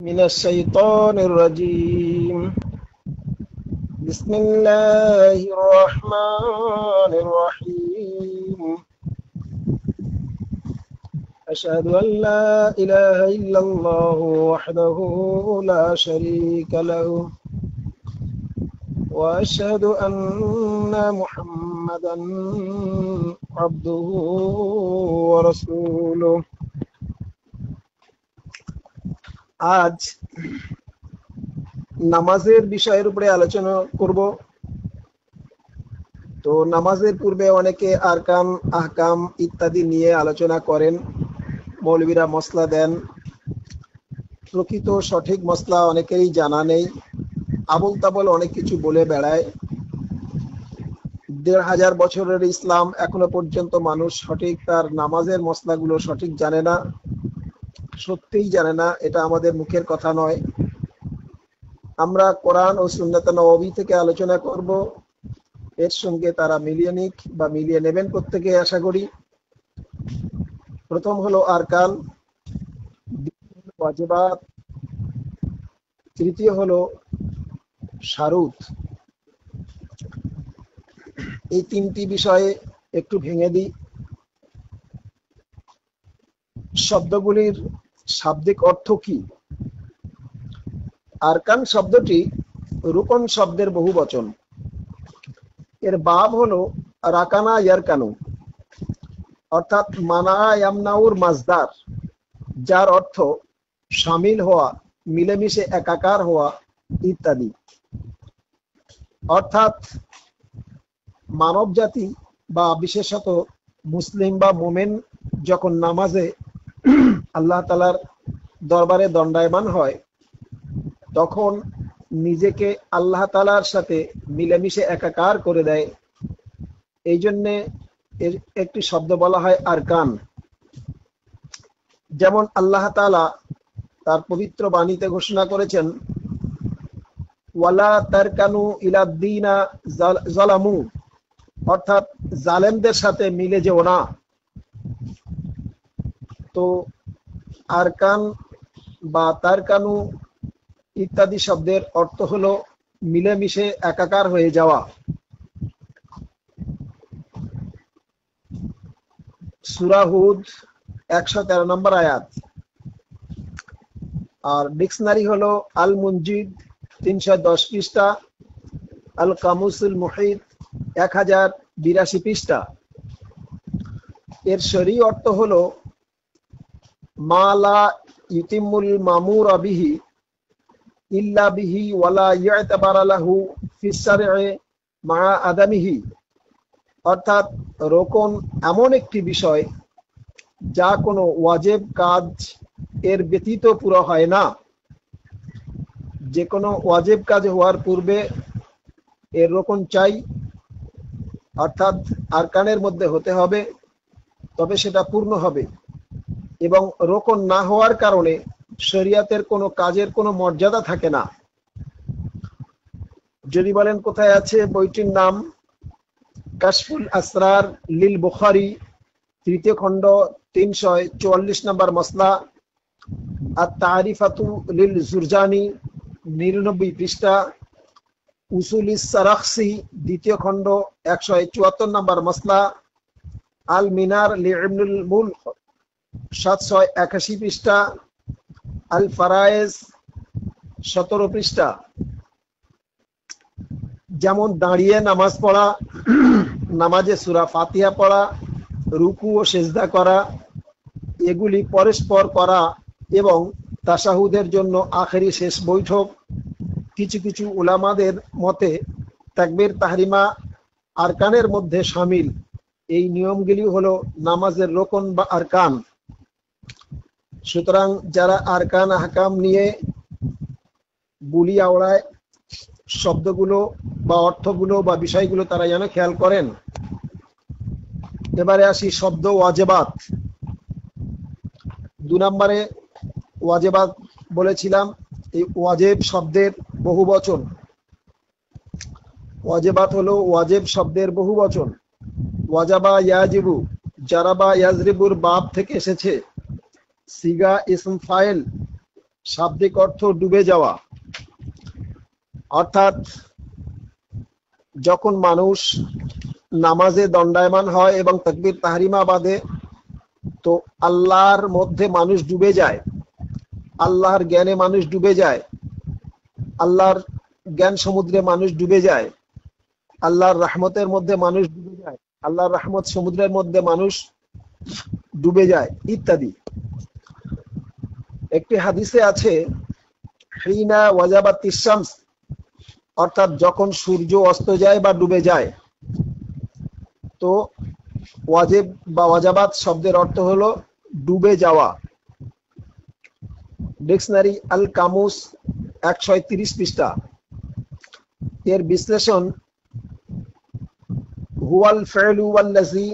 من الشيطان الرجيم. بسم الله الرحمن الرحيم. أشهد أن لا إله إلا الله وحده لا شريك له وأشهد أن محمدا عبده ورسوله. আজ নামাজের বিষয়ের উপরে আলোচনা করব। তো নামাজের পূর্বে অনেকে আরকান, আহকাম ইত্যাদি নিয়ে আলোচনা করেন, মৌলবীরা মসলা দেন। প্রকৃত সঠিক মসলা অনেকেরই জানা নেই, আবল তাবল অনেক কিছু বলে বেড়ায়। ১৫০০ বছরের ইসলাম, এখনো পর্যন্ত মানুষ সঠিক তার নামাজের মসলাগুলো সঠিক জানে না, সত্যিই জানে না। এটা আমাদের মুখের কথা নয়। আমরা কোরআন ও সুন্নাত নববী থেকে আলোচনা করব, এর সঙ্গে তারা মিলিয়ে নিক বা মিলিয়ে নেবেন প্রত্যেকে আশা করি। প্রথম হলো আরকান, দ্বিতীয় হলো ওয়াজিবাত, তৃতীয় হলো শারুত। এই তিনটি বিষয়ে একটু ভেঙে দিই। শব্দগুলির শাব্দিক অর্থ কি? আরকান শব্দটি রুকন শব্দের বহু বচন। এর বাব হলো রাকানা ইয়ারকানু, অর্থাৎ মানা ইয়ামনাউর মাজদার, যার অর্থ শামিল হওয়া, মিলেমিশে একাকার হওয়া ইত্যাদি। অর্থাৎ মানব জাতি বা বিশেষত মুসলিম বা মোমেন যখন নামাজে আল্লাহ তাআলার দরবারে দণ্ডায়মান হয়, তখন নিজেকে আল্লাহ তাআলার সাথে মিলেমিশে একাকার করে দেয়। এই জন্যে এর একটি শব্দ বলা হয় আরকান। যেমন আল্লাহ তাআলা তার পবিত্র বাণীতে ঘোষণা করেছেন, ওয়ালা তারকানু ইলাদ্দিনা যালামু, অর্থাৎ জালেমদের সাথে মিলে যেও না। তো আরকান বা তারকানু ইত্যাদি শব্দের অর্থ হলো মিলেমিশে একাকার হয়ে যাওয়া। সূরা হুদ ১১৩ নম্বর আয়াত। আর ডিকশনারি হলো আল মুনজিদ ৩১০ পৃষ্ঠা, আল কামুসুল মুহিত ১০৮২ পৃষ্ঠা। এর শরঈ অর্থ হলো মা লা ইউতিমুল মামুর বিহি ইল্লা বিহি ওয়ালা ইউতাবারা লাহু ফিস শারঈ মা আদামিহি, অর্থাৎ রোকন এমন একটি বিষয় যা কোনো ওয়াজিব কাজ এর ব্যতীত পুরো হয় না। যে কোনো ওয়াজিব কাজ হওয়ার পূর্বে এর রোকন চাই, অর্থাৎ আরকানের মধ্যে হতে হবে, তবে সেটা পূর্ণ হবে। এবং রোকন না হওয়ার কারণে শরিয়াতের কোনো কাজের কোনো মর্যাদা থাকে না। যদি বলেন কোথায় আছে, বইটির নাম কাশফুল আসরার লিল বুখারী, ৩য় খণ্ড ৩৪৪ নম্বর মসলা, আর তারিফাতু লিল জুরজানি ৯৯ পৃষ্ঠা, উসুলিস সারাখসি ২য় খণ্ড ১৭৪ নম্বর মসলা, আল মিনার লি ইবনুল মুলক ৭৮১ পৃষ্ঠা, আল ফারায়েজ ১৭ পৃষ্ঠা। যেমন দাঁড়িয়ে নামাজ পড়া, নামাজে সূরা ফাতিহা পড়া, রুকু ও সেজদা করা, এগুলি পরস্পর করা, এবং তাশাহুদের জন্য আখেরি শেষ বৈঠক। কিছু কিছু উলামাদের মতে তাকবীর তাহরিমা আরকানের মধ্যে শামিল। এই নিয়মগুলি হলো নামাজের রোকন বা আরকান। সুতরাং যারা আরকান আহকাম নিয়ে বুলি আওড়ায়, শব্দগুলো বা অর্থগুলো বা বিষয়গুলো তারা যেন খেয়াল করেন। এবারে আসি শব্দ ওয়াজিবাত। ২ নম্বরে ওয়াজিবাত বলেছিলাম, এই ওয়াজিব শব্দের বহু বচন। ওয়াজিবাত হলো ওয়াজিব শব্দের বহু বচন। ওয়াজাবা ইয়াজিবু, জারাবা ইয়াজরিবুর বাব থেকে এসেছে। সিগা ইসম ফাইল শাব্দিক অর্থ ডুবে যাওয়া, অর্থাৎ যখন মানুষ নামাজে দণ্ডায়মান হয় এবং তাকবীর তাহরিমা বাঁধে, তো আল্লাহর মধ্যে মানুষ ডুবে যায়, আল্লাহর জ্ঞানে মানুষ ডুবে যায়, আল্লাহর জ্ঞান সমুদ্রে মানুষ ডুবে যায়, আল্লাহর রহমতের মধ্যে মানুষ ডুবে যায়, আল্লাহর রহমত সমুদ্রের মধ্যে মানুষ ডুবে যায় ইত্যাদি। একটি হাদিসে আছে হিনা ওয়াজাবাতিস শামস, অর্থাৎ যখন সূর্য অস্ত যায় বা ডুবে যায়। তো ওয়াজিব বা ওয়াজাবাত শব্দের অর্থ হলো ডুবে যাওয়া। ডিকশনারি আল কামুস 130 পৃষ্ঠা। এর বিশ্লেষণ হুয়াল ফি'লু ওয়াল্লাযী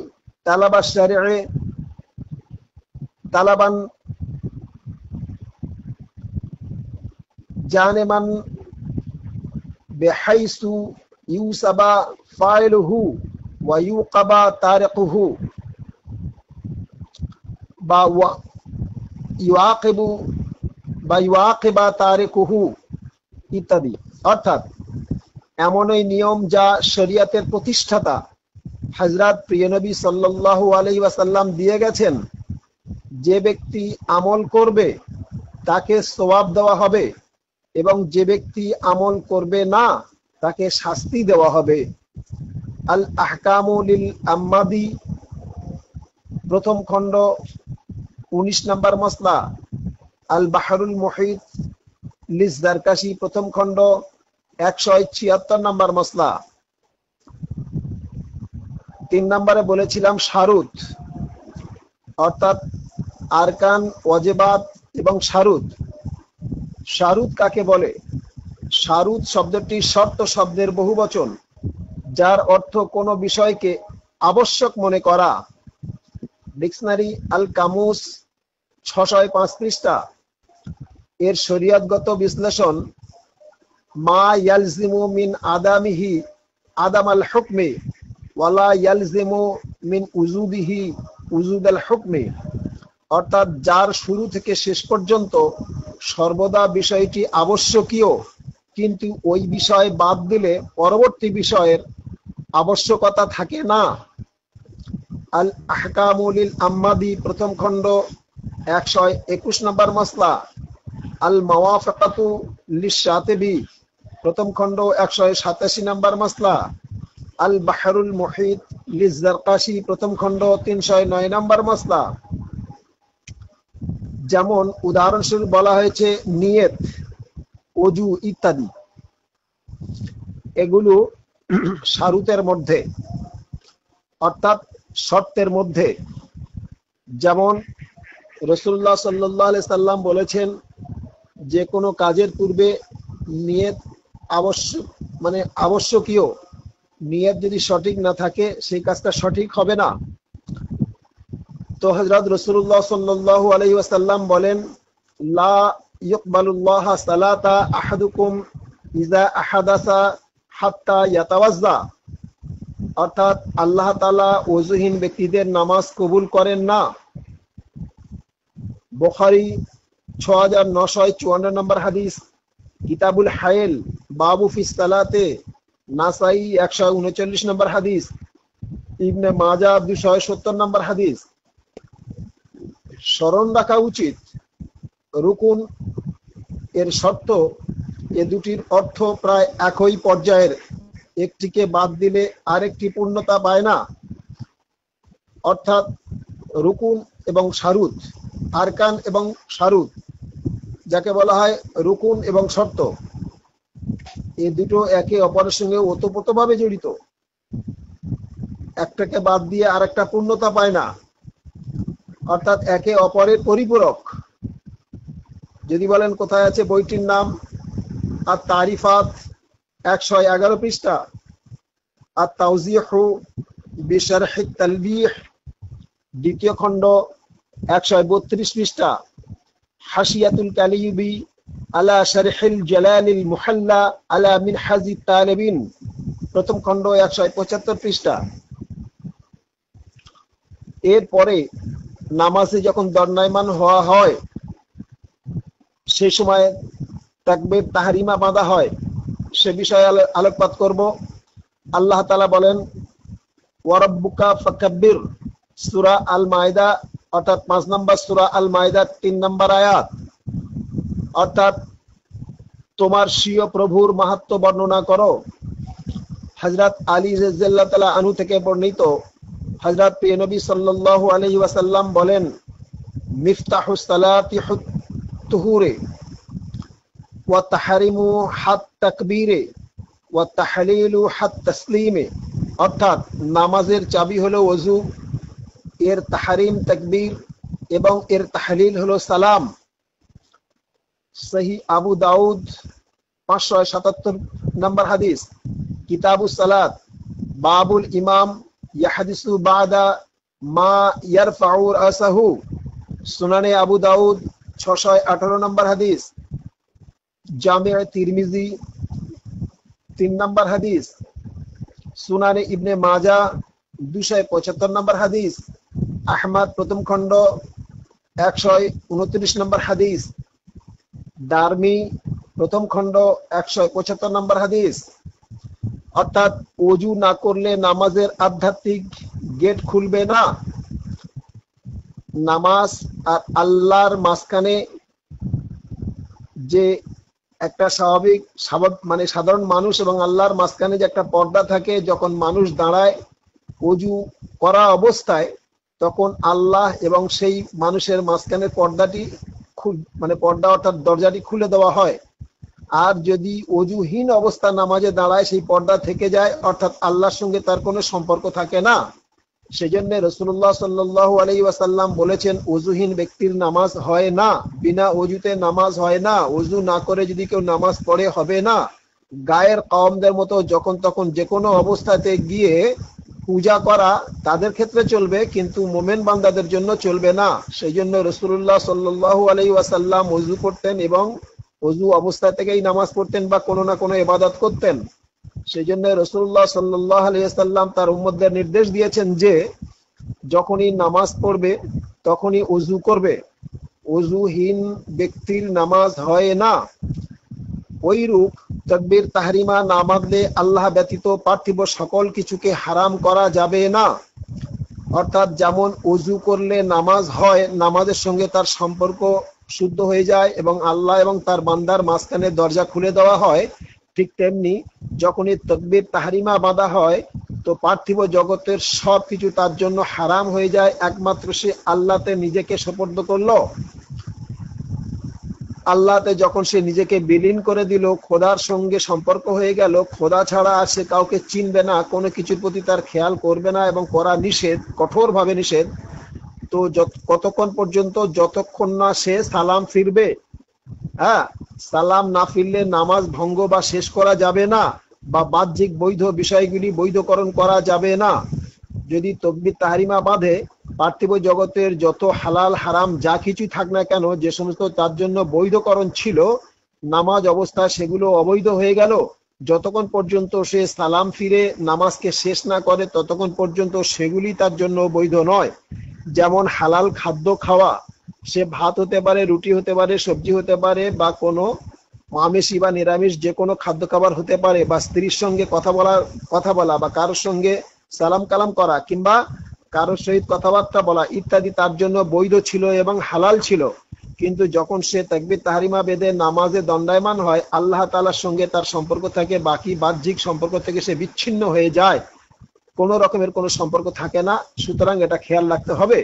তালাবা শারি'আ তালাবান জানেমান বিহাইসু ইউসাবা ফাইলুহু ওয়া ইউকাবা তারিকুহু বা ইউআকিবু বা ইউআকিবা তারিকুহু ইত্যাদি। অর্থাৎ এমনই নিয়ম যা শরীয়তের প্রতিষ্ঠাতা হযরত প্রিয় নবী সাল্লাল্লাহু আলাইহি ওয়াসাল্লাম দিয়ে গেছেন। যে ব্যক্তি আমল করবে তাকে সওয়াব দেওয়া হবে এবং যে ব্যক্তি আমল করবে না তাকে শাস্তি দেওয়া হবে। আল আহকামু লিল আম্মাদি প্রথম খণ্ড 19 নম্বর মসলা, আল বাহরুল মুহিত লিস জারকাশি প্রথম খণ্ড 176 নম্বর মসলা। 3 নম্বরে বলেছিলাম শারুত, অর্থাৎ আরকান, ওয়াজিবাত এবং শারুত। শারুত কাকে বলে? শারুত শব্দটি শর্ত শব্দের বহুবচন, যার অর্থ কোনো বিষয়কে আবশ্যক মনে করা। ডিকশনারি আল কামুস 605 পৃষ্ঠা। এর শরীয়তগত বিশ্লেষণ মা ইয়ালজিমু মিন আদামিহি আদাম আল হুকমি ওয়ালা ইয়ালজিমু মিন উজুবিহি উজুদ আল হুকমি, অর্থাৎ যার শুরু থেকে শেষ পর্যন্ত সর্বদা বিষয়টি আবশ্যকীয়, কিন্তু ওই বিষয় বাদ দিলে পরবর্তী বিষয়ের আবশ্যকতা থাকে না। আল আহকামু লিল আম্মাদি প্রথম খণ্ড 121 নম্বর মসলা। আল মাওয়াফাকাতু লিশ-শাতিবি প্রথম খণ্ড 187 নম্বর মসলা। আল বাহরুল মুহিত লিজ-জারকাশি প্রথম খণ্ড 309 নম্বর মসলা। যেমন উদাহরণস্বরূপ বলা হয়েছে নিয়ত, ওযু ইত্যাদি। এগুলো শারুতের মধ্যে, অর্থাৎ শর্তের মধ্যে। যেমন রাসূলুল্লাহ সাল্লাল্লাহু আলাইহি সাল্লাম বলেছেন, যে কোনো কাজের পূর্বে নিয়ত আবশ্যকীয়। নিয়ত যদি সঠিক না থাকে সেই কাজটা সঠিক হবে না। তো হযরত রাসূলুল্লাহ সাল্লাল্লাহু আলাইহি ওয়াসাল্লাম বলেন, লা ইকবালুল্লাহ সালাতা আহাদুকুম ইযা আহাদাসা হাত্তা ইয়াতাওয়াজ্জা, অর্থাৎ আল্লাহ তাআলা ওযুহীন ব্যক্তিদের নামাজ কবুল করেন না। বুখারী 6954 নম্বর হাদিস, কিতাবুল হায়েল বাবু ফিস সালাতে, নাসাই 139 নম্বর হাদিস, ইবনে মাজাহ 270 নম্বর হাদিস। স্মরণ রাখা উচিত, রুকুন এর শর্ত এ দুটির অর্থ প্রায় একই পর্যায়ের, একটিকে বাদ দিলে আরেকটি পূর্ণতা পায় না। অর্থাৎ রুকুন এবং শারুত, আরকান এবং শারুত, যাকে বলা হয় রুকুন এবং শর্ত, এই দুটো একে অপরের সঙ্গে ওতপ্রোতভাবে জড়িত। একটাকে বাদ দিয়ে আরেকটা পূর্ণতা পায় না, অর্থাৎ একে অপরের পরিপূরক। যদি বলেন কোথায় আছে বইটির নাম, আর তারিফাত 111 পৃষ্ঠা, আর তাওজিহু বিশরহ তালবিহ দ্বিতীয় খণ্ড 132 পৃষ্ঠা, হাশিয়াতুল কালিয়ুবি আলা শারহিল জালালিল মুহাল্লা আলা মিনহাজিত তালিবিন প্রথম খণ্ড 175 পৃষ্ঠা। এরপরে নামাজে যখন দণ্ডায়মান হওয়া হয় সেই সময় তাকবীর তাহরিমা বাঁধা হয় সে বিষয়ে আলোকপাত করব। আল্লাহ তাআলা বলেন ওয়ারাব্বুকা ফাকাব্বির, সূরা আল মাইদা অর্থাৎ 5 নম্বর সূরা আল মাইদা 3 নম্বর আয়াত। অর্থাৎ তোমার স্বীয় প্রভুর মাহাত্ম্য বর্ণনা করো। হযরত আলী রাদিয়াল্লাহু তাআলা আনহু থেকে বর্ণিত, হযরত প্রিয় নবী সাল্লাল্লাহু আলাইহি ওয়াসাল্লাম বলেন মিফতাহুস সালাতি তুহুরে ওয়া তাহরিমু হাত তাকবীরে ওয়া তাহলিলু হাত তাসলিমে। অর্থাৎ নামাজের চাবি হলো ওযু, এর তাহরিম তাকবীর এবং এর তাহলিল হলো সালাম। সহিহ আবু দাউদ 577 নম্বর হাদিস। কিতাবুস সালাত বাবুল ইমাম ইয়াহদিসু বাদা মা ইয়ারফাউ রাসাহু, সুনানে আবু দাউদ 618 নম্বর হাদিস। জামে তিরমিজি 3 নম্বর হাদিস। সুনানে ইবনে মাজা 275 নম্বর হাদিস। আহমদ প্রথম খণ্ড 129 নম্বর হাদিস। দারমি প্রথম খণ্ড 175 নম্বর হাদিস। অর্থাৎ ওযু না করলে নামাজের আধ্যাত্মিক গেট খুলবে না। নামাজ আর আল্লাহর মাঝখানে যে একটা মানে সাধারণ মানুষ এবং আল্লাহর মাঝখানে যে একটা পর্দা থাকে, যখন মানুষ দাঁড়ায় ওযু করা অবস্থায়, তখন আল্লাহ এবং সেই মানুষের মাঝখানে পর্দাটি মানে পর্দা অর্থাৎ দরজাটি খুলে দেওয়া হয়। আর যদি ওযুহীন অবস্থা নামাজে দাঁড়ায়, সেই পর্দা থেকে যায়, অর্থাৎ আল্লাহর সঙ্গে তার কোনো সম্পর্ক থাকে না। সেজন্য রাসূলুল্লাহ সাল্লাল্লাহু আলাইহি ওয়াসাল্লাম বলেছেন ওযুহীন ব্যক্তির নামাজ হয় না, বিনা ওযুতে নামাজ হয় না। ওযু না করে যদি কেউ নামাজ পড়ে হবে না। গায়ের কওমদের মতো যখন তখন যে কোনো অবস্থাতে গিয়ে পূজা করা তাদের ক্ষেত্রে চলবে, কিন্তু মুমিন বান্দাদের জন্য চলবে না। সেই জন্য রাসূলুল্লাহ সাল্লাল্লাহু আলাইহি ওয়াসাল্লাম ওযু করতেন এবং ওযু অবস্থা থেকেই নামাজ পড়তেন বা কোনো না কোনো ইবাদত করতেন। সেই জন্য রাসূলুল্লাহ সাল্লাল্লাহু আলাইহি ওয়াসাল্লাম তার উম্মতদের নির্দেশ দিয়েছেন যে যখনই নামাজ পড়বে তখনই ওযু করবে। ওযুহীন ব্যক্তির নামাজ হয় না। ওইরূপ তাকবীর তাহরিমা না বাঁধলে আল্লাহ ব্যতীত পার্থিব সকল কিছুকে হারাম করা যাবে না। অর্থাৎ যেমন ওযু করলে নামাজ হয়, নামাজের সঙ্গে তার সম্পর্ক শুদ্ধ হয়ে যায় এবং আল্লাহ এবং তার বান্দার মাঝখানে দরজা খুলে দেওয়া হয়, ঠিক তেমনি যখনই তাকবীর তাহরিমা বাঁধা হয় তো পার্থিব জগতের সব কিছু তার জন্য হারাম হয়ে যায়, একমাত্র সে আল্লাহতে নিজেকে সুপর্দ করলো। আল্লাহতে যখন সে নিজেকে বিলীন করে দিল, খোদার সঙ্গে সম্পর্ক হয়ে গেল, খোদা ছাড়া আর সে কাউকে চিনবে না, কোনো কিছুর প্রতি তার খেয়াল করবে না এবং করা নিষেধ, কঠোরভাবে নিষেধ। তো কতক্ষণ পর্যন্ত? যতক্ষণ না সে সালাম ফিরবে। হ্যাঁ, সালাম না ফিরলে নামাজ ভঙ্গ বা শেষ করা যাবে না, বা বাহ্যিক বৈধ বিষয়গুলি বৈধকরণ করা যাবে না। যদি তাকবীর তাহরিমা বাঁধে, পার্থিব জগতের যত হালাল হারাম যা কিছু থাক না কেন, যে সমস্ত তার জন্য বৈধকরণ ছিল নামাজ অবস্থায়, সেগুলো অবৈধ হয়ে গেল। যতক্ষণ পর্যন্ত সে সালাম ফিরে নামাজকে শেষ না করে, ততক্ষণ পর্যন্ত সেগুলি তার জন্য বৈধ নয়। যেমন হালাল খাদ্য খাওয়া, সে ভাত হতে পারে, রুটি হতে পারে, সবজি হতে পারে, বা কোনো আমিষী বা নিরামিষ যে কোনো খাদ্য খাবার হতে পারে, বা স্ত্রীর সঙ্গে কথা বলা বা কারোর সঙ্গে সালাম কালাম করা কিংবা কারোর সহিত কথাবার্তা বলা ইত্যাদি তার জন্য বৈধ ছিল এবং হালাল ছিল। কিন্তু যখন সে তাকবীর তাহরিমা বেঁধে নামাজে দণ্ডায়মান হয়, আল্লাহ তাআলার সঙ্গে তার সম্পর্ক থাকে, বাকি বাহ্যিক সম্পর্ক থেকে সে বিচ্ছিন্ন হয়ে যায়, কোনো রকমের কোনো সম্পর্ক থাকে না। সুতরাং এটা খেয়াল রাখতে হবে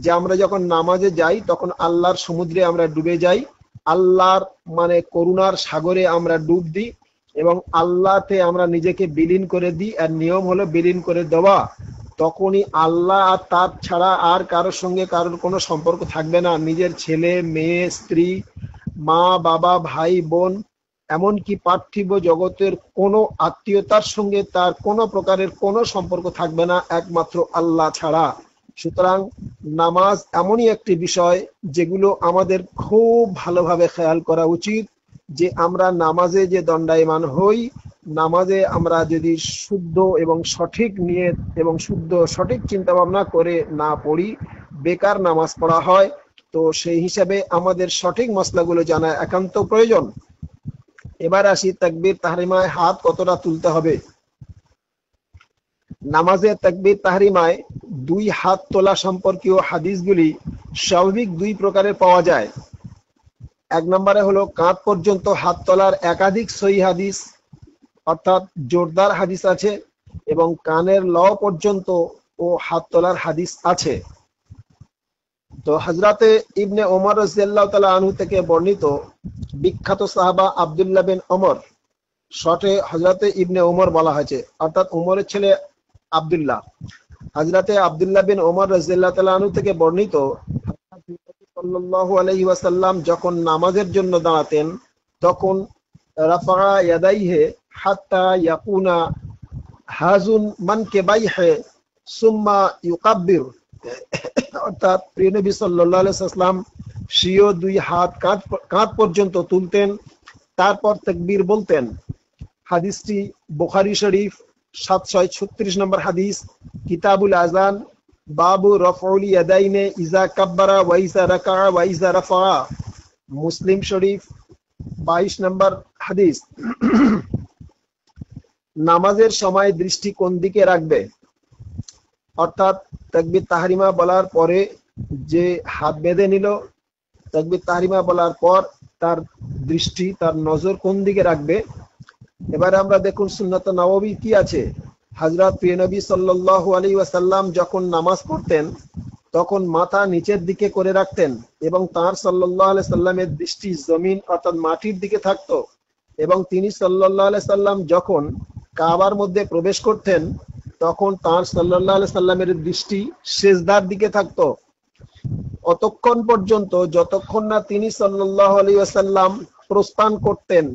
যে আমরা যখন নামাজে যাই তখন আল্লাহর সমুদ্রে আমরা ডুবে যাই, আল্লাহর মানে করুণার সাগরে আমরা ডুব দিই এবং আল্লাহতে আমরা নিজেকে বিলীন করে দিই। আর নিয়ম হলো বিলীন করে দেওয়া। তখনই আল্লাহ আর তার ছাড়া আর কারোর সঙ্গে কারোর কোনো সম্পর্ক থাকবে না। নিজের ছেলে মেয়ে, স্ত্রী, মা বাবা, ভাই বোন, এমনকি পার্থিব জগতের কোনো আত্মীয়তার সঙ্গে তার কোনো প্রকারের কোনো সম্পর্ক থাকবে না, একমাত্র আল্লাহ ছাড়া। সুতরাং নামাজ এমনই একটি বিষয় যেগুলো আমাদের খুব ভালোভাবে খেয়াল করা উচিত, যে আমরা নামাজে যে দণ্ডায়মান হই, নামাজে আমরা যদি শুদ্ধ এবং সঠিক নিয়ত এবং শুদ্ধ সঠিক চিন্তা ভাবনা করে না পড়ি, বেকার নামাজ পড়া হয়। তো সেই হিসাবে আমাদের সঠিক মসলাগুলো জানা একান্ত প্রয়োজন। এবার আসি তাকবীর তাহরিমায় হাত কতটা তুলতে হবে। নামাজে তাকবীর তাহরিমায় দুই হাত তোলা সম্পর্কীয় হাদিসগুলি স্বাভাবিক দুই প্রকারের পাওয়া যায়। এক নম্বরে হলো কাঁধ পর্যন্ত হাত তোলার একাধিক সহিহ হাদিস অর্থাৎ জোরদার হাদিস আছে, এবং কানের ল পর্যন্ত ও হাত তোলার হাদিস আছে। তো হযরতে ইবনে ওমর রাদিয়াল্লাহু তাআলা আনহু থেকে বর্ণিত বিখ্যাত সাহাবা আব্দুল্লাহ বিন ওমর, শর্টে হযরতে ইবনে ওমর বলা হয়েছে, অর্থাৎ ওমরের ছেলে আব্দুল্লাহ। হযরতে আব্দুল্লাহ বিন ওমর রাদিয়াল্লাহু তাআলা আনহু থেকে বর্ণিত সাল্লাল্লাহু আলাইহি ওয়াসাল্লাম যখন নামাজের জন্য দাঁড়াতেন তখন রাফা ইয়াদাইহি হাত্তা ইয়াকুনা হাজুন মানকিবাইহি সুম্মা ইউকাব্বির, অর্থাৎ প্রিয় নবী সাল্লাল্লাহু আলাইহি ওয়াসাল্লাম স্বীয় দুই হাত কাঁধ পর্যন্ত তুলতেন, তারপর তাকবীর বলতেন। হাদিসটি বুখারী শরীফ 736 নম্বর হাদিস, কিতাবুল আযান, বাবু রাফউল ইয়াদাইনি ইযা কাব্বারা ওয়া ইযা রাকা ওয়া ইযা রাফা, মুসলিম শরীফ 22 নম্বর হাদিস। নামাজের সময় দৃষ্টি কোন দিকে রাখবে, অর্থাৎ তাকবীর তাহরিমা বলার পরে যে হাত বেঁধে নিল, তাকবীর তাহরিমা বলার পর তার দৃষ্টি, তার নজর কোন দিকে রাখবে। এবারে আমরা দেখুন সুন্নাত নববী কি আছে। হযরত প্রিয় নবী সাল্লাল্লাহু আলাইহি ওয়াসাল্লাম যখন নামাজ পড়তেন তখন মাথা নিচের দিকে করে রাখতেন এবং তার সাল্লাল্লাহু আলাইহি সাল্লামের দৃষ্টি জমিন অর্থাৎ মাটির দিকে থাকতো, এবং তিনি সাল্লাল্লাহু আলাইহি সাল্লাম যখন কাবার মধ্যে প্রবেশ করতেন তখন তার সাল্লাল্লাহু আলাইহি সাল্লামের দৃষ্টি সিজদার দিকে থাকতো, অতক্ষণ পর্যন্ত যতক্ষণ না তিনি সাল্লাল্লাহু আলাইহি ওয়াসাল্লাম প্রস্থান করতেন,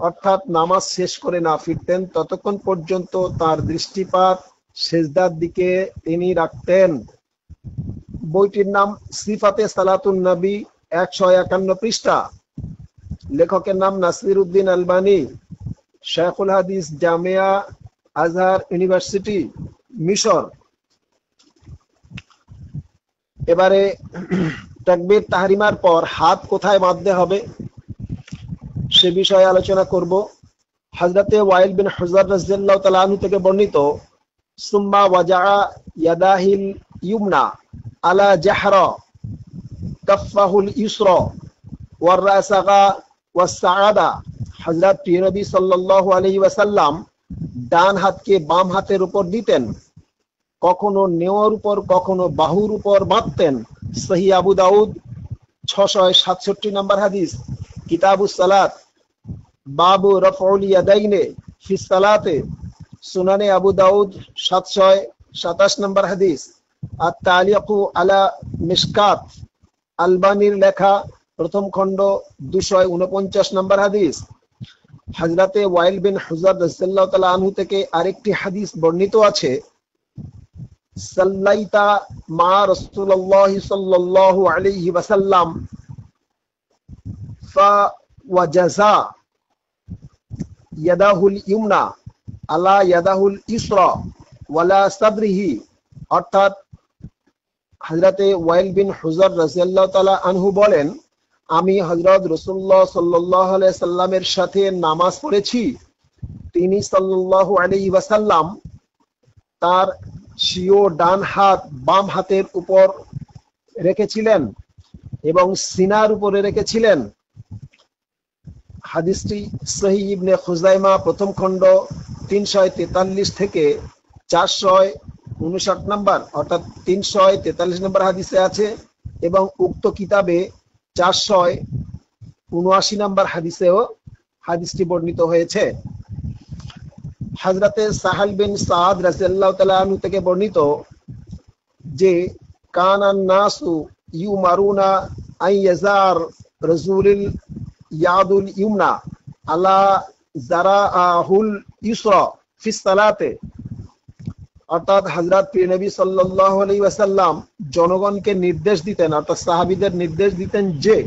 অর্থাৎ নামাজ শেষ করে না ফিরতেন, ততক্ষণ পর্যন্ত তার দৃষ্টিপাত সিজদার দিকে তিনি রাখতেন। বইটির নাম সিফাতে সালাতুন নবী, 151 পৃষ্ঠা। লেখকের নাম নাসিরউদ্দিন আলবানী, শাইখুল হাদিস, জামিয়া আজহার ইউনিভার্সিটি, মিশর। এবারে তাকবীর তাহরিমার পর হাত কোথায় বাঁধতে হবে সে বিষয়ে আলোচনা করব। হযরতে ওয়াইল বিন হুজর রাদিয়াল্লাহু তাআলা আনহু থেকে বর্ণিত, সুম্মা ওয়াজা ইয়াদাহিল ইউমনা আলা জাহরা কাফাহুল ইসরা ওয়ার রাসাগা ওয়াস সাআদা। হযরত প্রিয় নবী সাল্লাল্লাহু আলাইহি ওয়াসাল্লাম ডান হাতকে বাম হাতের উপর দিতেন, কখনো নেওয়ার উপর কখনো বাহুর উপর বাঁধতেন। সহিহ আবু দাউদ 667 নম্বর হাদিস, কিতাবুস সালাত, বাবু রাফউল ইয়াদাইনি ফিস সালাতে, সুনানে আবু দাউদ 727 নম্বর হাদিস। আত-তালিকু আলা মিশকাত, আলবানীর লেখা, প্রথম খণ্ড 249 নম্বর হাদিস। হযরতে ওয়াইল বিন হুজর রাদিয়াল্লাহু তাআলা আনহু থেকে আরেকটি হাদিস বর্ণিত আছে, সাল্লাইতা মা রাসূলুল্লাহ সাল্লাল্লাহু আলাইহি ওয়াসাল্লাম ফা ওয়াজাজা ইয়াদাহুল ইউমনা আলা ইয়াদাহুল ইসরা ওয়ালা সাদরিহি, অর্থাৎ হযরতে ওয়াইল বিন হুজর রাদিয়াল্লাহু তাআলা আনহু বলেন, আমি হযরত রাসূলুল্লাহ সাল্লাল্লাহু আলাইহি সাল্লামের সাথে নামাজ পড়েছি, তিনি সাল্লাল্লাহু আলাইহি ওয়াসাল্লাম তার স্বীয় ডান হাত বাম হাতের উপর রেখেছিলেন এবং সিনার উপরে রেখেছিলেন। হাদিসটি সহিহ ইবনে খুজাইমা, প্রথম খণ্ড 343 থেকে 459 নম্বর, অর্থাৎ 343 নম্বর হাদিসে আছে, এবং উক্ত কিতাবে 479 নম্বর হাদিসেও হাদিসটি বর্ণিত হয়েছে। হযরতে সাহাল বিন সাদ রাদিয়াল্লাহু তাআলা আনহু থেকে বর্ণিত যে কানান নাসু ইউমারুনা আইয়াজার রাজুলিল ইয়াদুল ইউমনা আলা জারাহুল ইসরা ফিস সালাতে, অর্থাৎ হযরত প্রিয় নবী সাল্লাল্লাহু আলাইহি ওয়াসাল্লাম জনগণকে নির্দেশ দিতেন, অর্থাৎ সাহাবীদের নির্দেশ দিতেন যে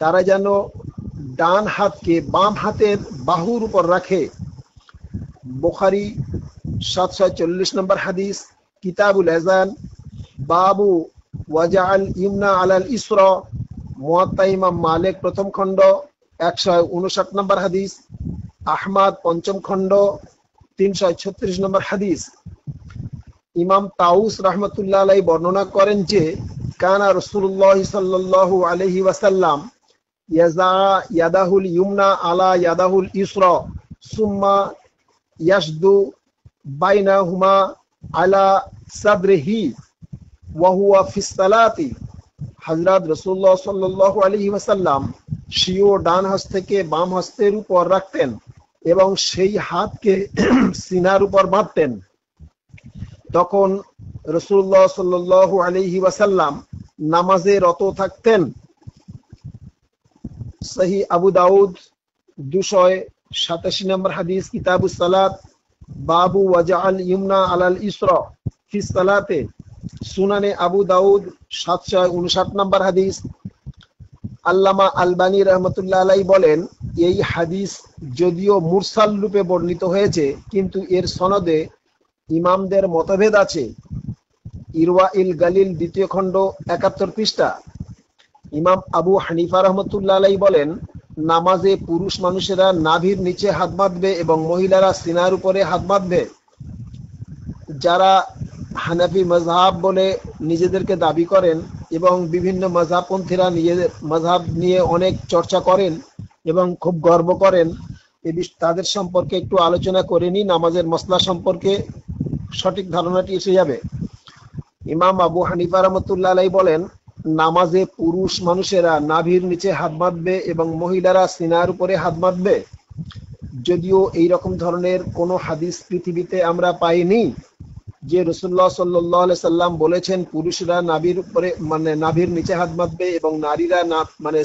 তারা যেন ডান হাতকে বাম হাতের বাহুর উপর রাখে। বুখারী 740 নম্বর হাদিস, কিতাবুল আযান, বাবু ওয়াজাআল ইমনা আলাল ইসরা মুয়াত্তা ইমাম মালিক প্রথম খণ্ড 159 নম্বর হাদিস, আহমদ পঞ্চম খণ্ড 336 নম্বর হাদিস। ইমাম তাউস রাহমাতুল্লাহ আলাইহি বর্ণনা করেন যে কানা রাসূলুল্লাহ সাল্লাল্লাহু আলাইহি ওয়াসাল্লাম ইয়াজা ইয়াদাহুল ইউমনা আলা ইয়াদাহুল ইসরা সুম্মা ইয়াশদু বাইনাহুমা আলা সাদরিহি ওয়া হুয়া ফিস সালাতি। হযরত রাসূলুল্লাহ সাল্লাল্লাহু আলাইহি ওয়াসাল্লাম স্বীয় ডান হস্ত থেকে বাম হস্তের উপর রাখতেন এবং সেই হাতকে সিনার উপর বাঁধতেন। তখন রাসূলুল্লাহ সাল্লাল্লাহু আলাইহি ওয়াসাল্লাম নামাজে রত থাকতেন। সহিহ আবু দাউদ 287 নম্বর হাদিস, কিতাবুস সালাত, বাবু ওয়াজআল ইউমনা আলাল ইসরা ফিস সালাতে। সুনানে আবু দাউদ 759 নম্বর হাদিস। আল্লামা আলবানী রহমতুল্লাহ আলাইহি বলেন, এই হাদিস যদিও মুরসাল রূপে বর্ণিত হয়েছে কিন্তু এর সনদে ইমামদের মতভেদ আছে। ইরওয়াইল গালিল 2য় খণ্ড 71 পৃষ্ঠা। ইমাম আবু হানিফা রহমতুল্লাহ আলাইহি বলেন, নামাজে পুরুষ মানুষেরা নাভির নিচে হাত বাঁধবে এবং মহিলারা সিনার উপরে হাত বাঁধবে। যারা হানাফি মাযহাব বলে নিজেদেরকে দাবি করেন এবং বিভিন্ন মাযহাবপন্থীরা নিজেদের মাযহাব নিয়ে অনেক চর্চা করেন এবং খুব গর্ব করেন, তাদের সম্পর্কে একটু আলোচনা করে নিই। নামাজের মসলা সম্পর্কে সঠিক ধারণাটি এসে যাবে। ইমাম আবু হানিফা রাহমাতুল্লাহ আলাইহি বলেন, নামাজে পুরুষ মানুষেরা নাভির নিচে হাত বাঁধবে এবং মহিলারা সিনার উপরে হাত বাঁধবে। যদিও এই রকম ধরনের কোনো হাদিস পৃথিবীতে আমরা পাইনি যে রাসূলুল্লাহ সাল্লাল্লাহু আলাইহি সাল্লাম বলেছেন পুরুষরা নাভির উপরে নাভির নিচে হাত বাঁধবে এবং নারীরা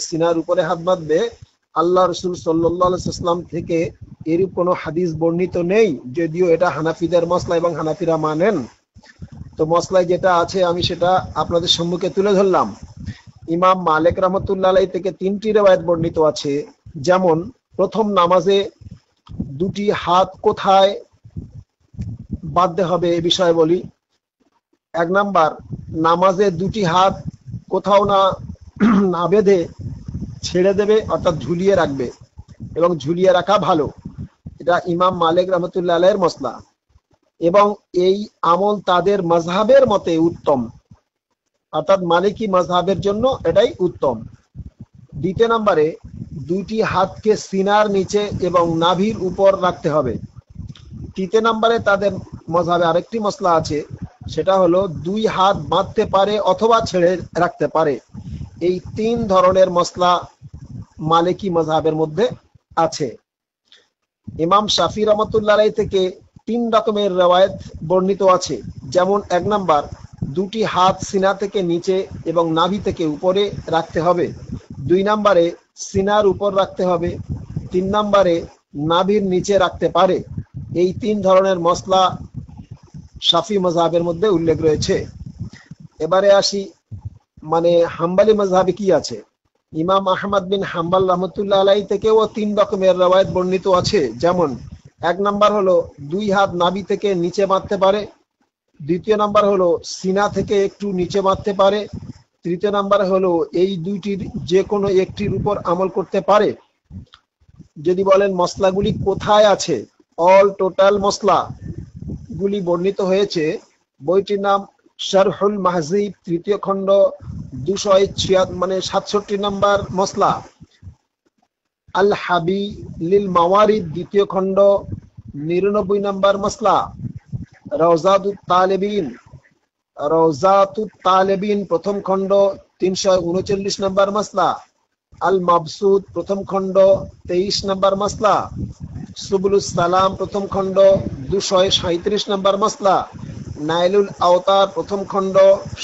সিনার উপরে হাত বাঁধবে। আল্লাহ রাসূল সাল্লাল্লাহু আলাইহি সাল্লাম থেকে এরূপ কোনো হাদিস বর্ণিত নেই, যদিও এটা হানাফিদের মসলা এবং হানাফিরা মানেন। তো মসলায় যেটা আছে আমি সেটা আপনাদের সম্মুখে তুলে ধরলাম। ইমাম মালিক রাহমাতুল্লাহ আলাইহি থেকে 3টি riwayat বর্ণিত আছে। যেমন, প্রথম নামাজে দুটি হাত কোথায় বাঁধতে হবে এ বিষয়ে বলি। 1 নাম্বার, নামাজে দুটি হাত কোথাও না বেঁধে ছেড়ে দেবে, অর্থাৎ ঝুলিয়ে রাখবে এবং ঝুলিয়ে রাখা ভালো। এটা ইমাম মালিক রাহমাতুল্লাহ আলাইহির মসলা এবং এই আমল তাদের মাযহাবের মতে উত্তম, অর্থাৎ মালিকি মাযহাবের জন্য এটাই উত্তম। 2 নম্বরে, দুইটি হাতকে সিনার নিচে এবং নাভির উপর রাখতে হবে। 3 নম্বরে তাদের মাযহাবে আরেকটি মসলা আছে, সেটা হলো 2 হাত বাঁধতে পারে অথবা ছেড়ে রাখতে পারে। এই 3 ধরনের মসলা মালিকি মাযহাবের মধ্যে আছে। ইমাম শাফি রাহমাতুল্লাহ আলাইহি থেকে 3 রকমের riwayat বর্ণিত আছে। যেমন, 1 নাম্বার, দুটি হাত সিনা থেকে নিচে এবং নাভি থেকে উপরে রাখতে হবে। 2 নম্বরে সিনার উপর রাখতে হবে। 3 নম্বরে নাভির নিচে রাখতে পারে। এই 3 ধরনের মসলা শাফি মাযহাবের মধ্যে উল্লেখ রয়েছে। এবারে আসি হাম্বলি মাযহাবে কি আছে। ইমাম আহমদ বিন হাম্বল রাহমাতুল্লাহ আলাইহি থেকেও 3 রকমের riwayat বর্ণিত আছে। যেমন, 1 নাম্বার হলো 2 হাত নাভি থেকে নিচে বাঁধতে পারে। 2য় নাম্বার হলো সিনা থেকে একটু নিচে বাঁধতে পারে। 3য় নাম্বার হলো এই দুইটির যে কোনো একটির উপর আমল করতে পারে। যদি বলেন মসলাগুলি কোথায় আছে, অল টোটাল মসলা গুলি বর্ণিত হয়েছে। বইটির নাম শারহুল মাহজিব, 3য় খণ্ড 267 নম্বর মসলা। আল হাবি লিল মাওয়ারিদ, 2য় খণ্ড 99 নম্বর মসলা। রওজাতুত তালেবিন, প্রথম খণ্ড 339 নম্বর মসলা। আল মাবসুদ, প্রথম খণ্ড 23 নম্বর মসলা। সুবুলুস সালাম, প্রথম খণ্ড 237 নম্বর মসলা। নাইলুল আওতার, প্রথম খণ্ড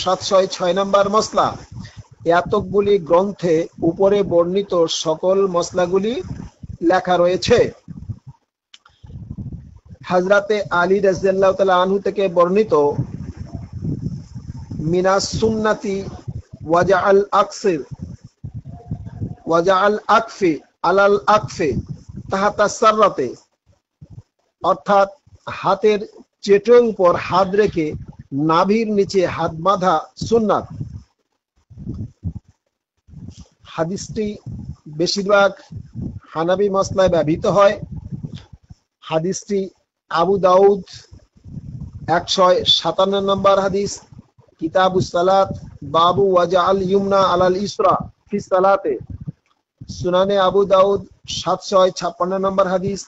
706 নম্বর মসলা। এতগুলি গ্রন্থে উপরে বর্ণিত সকল মসলাগুলি লেখা রয়েছে। হযরতে আলী রাদিয়াল্লাহু তাআলা আনহু থেকে বর্ণিত, মিনাস সুন্নতি ওয়াজআল আকফি আলাল আকফি তাহাতা সাররাতে, অর্থাৎ হাতের চেটোর উপর হাত রেখে নাভির নিচে হাত বাঁধা সুন্নাত। হাদিসটি বেশিরভাগ হানাফি মাসলায় ব্যবহৃত হয়। হাদিসটি আবু দাউদ 157 নম্বর হাদিস, কিতাবুস সালাত, বাবু ওয়াজআল ইউমনা আলাল ইসরা ফিস সালাতে। সুনানে আবু দাউদ 756 নম্বর হাদিস,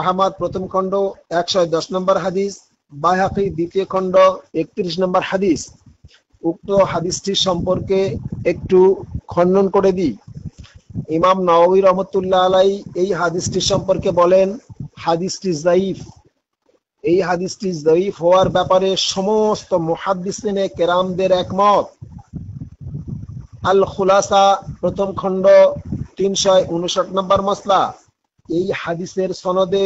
আহমদ প্রথম খণ্ড 110 নম্বর হাদিস, বাইহাকি দ্বিতীয় খণ্ড 31 নম্বর হাদিস। উক্ত হাদিসটি সম্পর্কে একটু খণ্ডন করে দিই। ইমাম নাওয়াবী রহমতুল্লাহ আলাই এই হাদিসটি সম্পর্কে বলেন, হাদিসটি যায়ীফ। এই হাদিসটি যায়ীফ হওয়ার ব্যাপারে সমস্ত মুহাদ্দিসিনে কেরামদের একমত। আল খুলাসা প্রথম খণ্ড 359 নম্বর মসলা। এই হাদিসের সনদে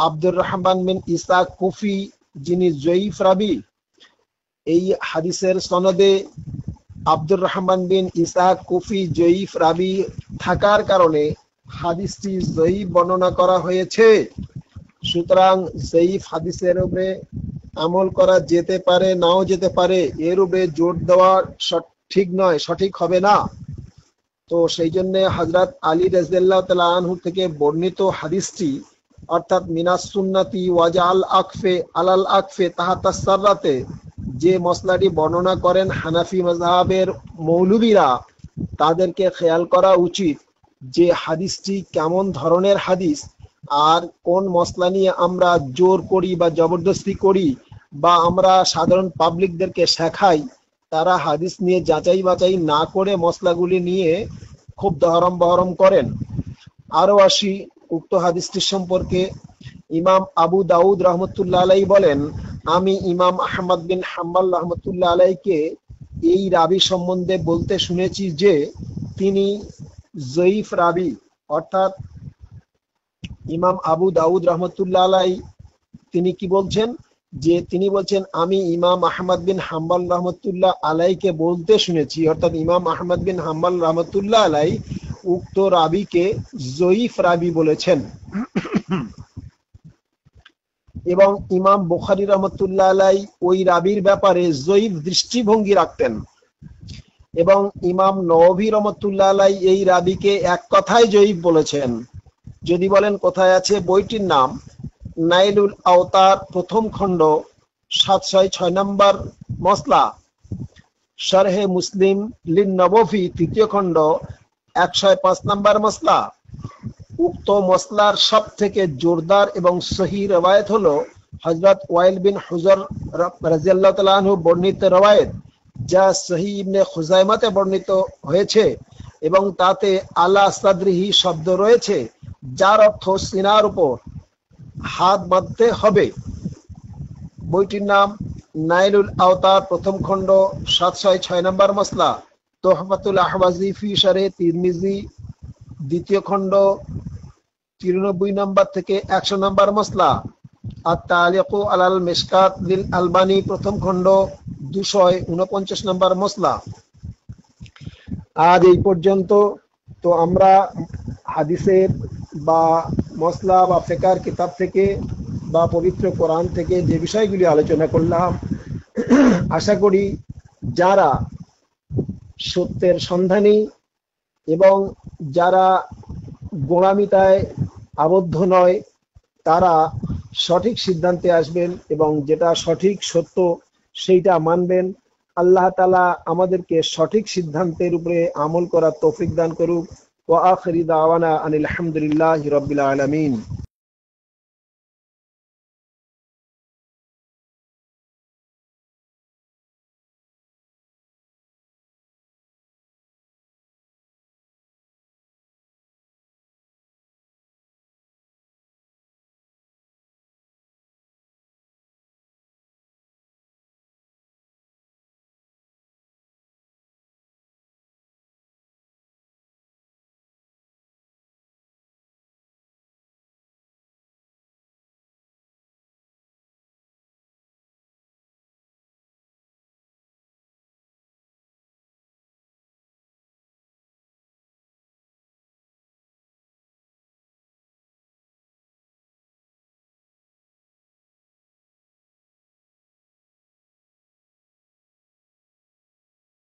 আব্দুর রহমান বিন ইসাক কুফি, যিনি যায়ীফ রাবি, এই হাদিসের সনদে আব্দুর রহমান বিন ইসাক কুফি যায়ীফ রাবি থাকার কারণে হাদিসটি যায়ীফ বর্ণনা করা হয়েছে। সুতরাং যায়ীফ হাদিসের উপরে আমল করা যেতে পারে, নাও যেতে পারে, এর উপরে জোর দেওয়া ঠিক নয়, সঠিক হবে না। তো সেই জন্য হযরত আলী রাদিয়াল্লাহু তাআলা আনহু থেকে বর্ণিত হাদিসটি, অর্থাৎ মিনাস সুন্নতি ওয়াজআল আকফে আলাল আকফে তাহাতাস সাররাতে, যে মসলাটি বর্ণনা করেন হানাফি মাযহাবের মৌলবীরা, তাদেরকে খেয়াল করা উচিত যে হাদিসটি কেমন ধরনের হাদিস, আর কোন মসলা নিয়ে আমরা জোর করি বা জবরদস্তি করি বা আমরা সাধারণ পাবলিকদেরকে শেখাই, তারা হাদিস নিয়ে যাচাই বাছাই না করে মসলাগুলি নিয়ে খুব দহরম বহরম করেন। আরো আসি উক্ত হাদিসটির সম্পর্কে। ইমাম আবু দাউদ রহমতুল্লাহ আলাই বলেন, আমি ইমাম আহমদ বিন হাম্বল রহমতুল্লাহ আলাইকে এই রাবি সম্বন্ধে বলতে শুনেছি যে তিনি যায়ীফ রাবি। অর্থাৎ ইমাম আবু দাউদ রহমতুল্লাহ আলাই তিনি কি বলছেন, যে তিনি বলছেন আমি ইমাম আহমদ বিন হাম্বল রহমতুল্লাহ আলাইকে বলতে শুনেছি, অর্থাৎ ইমাম আহমদ বিন হাম্বল রহমতুল্লাহ আলাই উক্ত রাবিকে যায়ীফ রাবি বলেছেন। এবং ইমাম বুখারী রহমতুল্লাহ আলাই ওই রাবির ব্যাপারে যায়ীফ দৃষ্টিভঙ্গি রাখতেন। এবং ইমাম নওয়াবী রহমতুল্লাহ আলাই এই রাবিকে এক কথায় যায়ীফ বলেছেন। যদি বলেন কোথায় আছে, বইটির নাম নাইলুল আওতার প্রথম খণ্ড 706 নম্বর মসলা, শরহে মুসলিম লিন নবভী তৃতীয় খণ্ড 105 নম্বর মসলা। উক্ত মসলার সব থেকে জোরদার এবং সহি রওয়ায়াত হলো হযরত ওয়াইল বিন হুজর রাদিয়াল্লাহু তাআলা আনহু বর্ণিত রওয়ায়াত, যা সহি ইবনে খুজাইমাতে বর্ণিত হয়েছে এবং তাতে আলা সাদরিহি শব্দ রয়েছে, যার অর্থ সিনার উপর হাত বাঁধতে হবে। বইটির নাম নাইলুল আওতার প্রথম খণ্ড 706 নম্বর মসলা, তোহফাতুল আহওয়াজি ফি শরহে তিরমিজি দ্বিতীয় খণ্ড 93 নম্বর থেকে 100 নম্বর মসলা, আত-তালিকু আলাল মিশকাত লিল আলবানী প্রথম খণ্ড 249 নম্বর মসলা। আজ এই পর্যন্ত। তো আমরা হাদিসের বা মসলা বা ফিকহের কিতাব থেকে বা পবিত্র কোরআন থেকে যে বিষয়গুলি আলোচনা করলাম, আশা করি যারা সত্যের সন্ধানী এবং যারা গোঁড়ামিতায় আবদ্ধ নয়, তারা সঠিক সিদ্ধান্তে আসবেন এবং যেটা সঠিক সত্য সেইটা মানবেন। আল্লাহ তাআলা আমাদেরকে সঠিক সিদ্ধান্তের উপরে আমল করার তৌফিক দান করুক। ওয়া আখিরি দাওয়ানা আনিল হামদুলিল্লাহি রাব্বিল আলামিন।